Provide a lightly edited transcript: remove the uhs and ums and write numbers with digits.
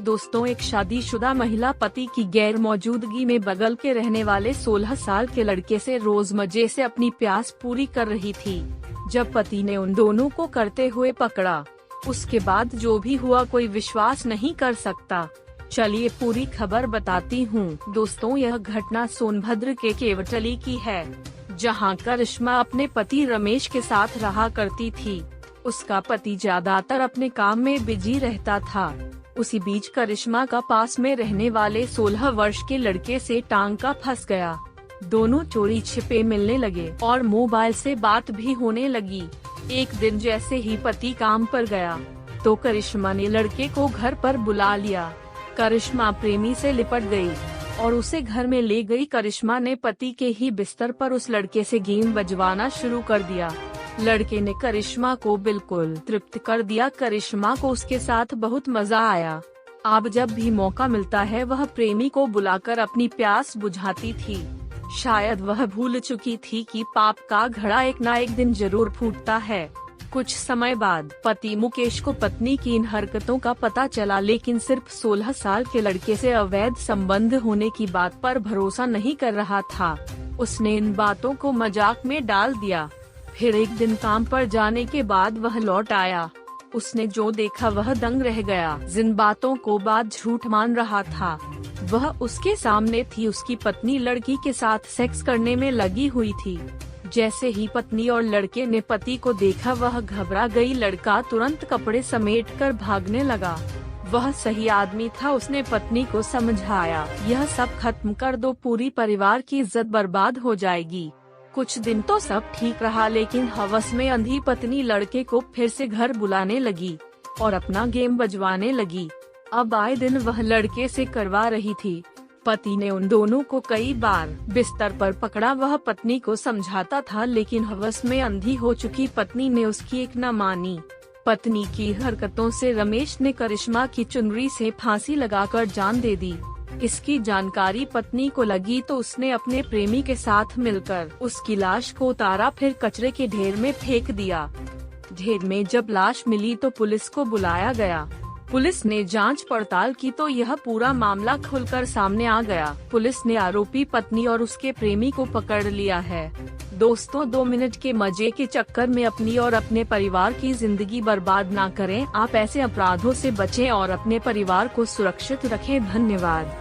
दोस्तों, एक शादीशुदा महिला पति की गैर मौजूदगी में बगल के रहने वाले 16 साल के लड़के से रोज मजे से अपनी प्यास पूरी कर रही थी। जब पति ने उन दोनों को करते हुए पकड़ा, उसके बाद जो भी हुआ कोई विश्वास नहीं कर सकता। चलिए पूरी खबर बताती हूँ। दोस्तों, यह घटना सोनभद्र के केवटली की है, जहां करिश्मा अपने पति रमेश के साथ रहा करती थी। उसका पति ज्यादातर अपने काम में बिजी रहता था। उसी बीच करिश्मा का पास में रहने वाले 16 वर्ष के लड़के से टांका फंस गया। दोनों चोरी छिपे मिलने लगे और मोबाइल से बात भी होने लगी। एक दिन जैसे ही पति काम पर गया, तो करिश्मा ने लड़के को घर पर बुला लिया। करिश्मा प्रेमी से लिपट गई और उसे घर में ले गई। करिश्मा ने पति के ही बिस्तर पर उस लड़के से गेम बजवाना शुरू कर दिया। लड़के ने करिश्मा को बिल्कुल तृप्त कर दिया। करिश्मा को उसके साथ बहुत मजा आया। अब जब भी मौका मिलता है, वह प्रेमी को बुलाकर अपनी प्यास बुझाती थी। शायद वह भूल चुकी थी कि पाप का घड़ा एक ना एक दिन जरूर फूटता है। कुछ समय बाद पति मुकेश को पत्नी की इन हरकतों का पता चला, लेकिन सिर्फ 16 साल के लड़के से अवैध संबंध होने की बात पर भरोसा नहीं कर रहा था। उसने इन बातों को मजाक में डाल दिया। फिर एक दिन काम पर जाने के बाद वह लौट आया। उसने जो देखा वह दंग रह गया। जिन बातों को बात झूठ मान रहा था, वह उसके सामने थी। उसकी पत्नी लड़की के साथ सेक्स करने में लगी हुई थी। जैसे ही पत्नी और लड़के ने पति को देखा, वह घबरा गई। लड़का तुरंत कपड़े समेटकर भागने लगा। वह सही आदमी था। उसने पत्नी को समझाया, यह सब खत्म कर दो, पूरी परिवार की इज्जत बर्बाद हो जाएगी। कुछ दिन तो सब ठीक रहा, लेकिन हवस में अंधी पत्नी लड़के को फिर से घर बुलाने लगी और अपना गेम बजवाने लगी। अब आए दिन वह लड़के से करवा रही थी। पति ने उन दोनों को कई बार बिस्तर पर पकड़ा। वह पत्नी को समझाता था, लेकिन हवस में अंधी हो चुकी पत्नी ने उसकी एक न मानी। पत्नी की हरकतों से रमेश ने करिश्मा की चुनरी से फांसी लगाकर जान दे दी। इसकी जानकारी पत्नी को लगी तो उसने अपने प्रेमी के साथ मिलकर उसकी लाश को उतारा, फिर कचरे के ढेर में फेंक दिया। ढेर में जब लाश मिली तो पुलिस को बुलाया गया। पुलिस ने जांच पड़ताल की तो यह पूरा मामला खुलकर सामने आ गया। पुलिस ने आरोपी पत्नी और उसके प्रेमी को पकड़ लिया है। दोस्तों, 2 मिनट के मजे के चक्कर में अपनी और अपने परिवार की जिंदगी बर्बाद ना करें। आप ऐसे अपराधों से बचें और अपने परिवार को सुरक्षित रखें। धन्यवाद।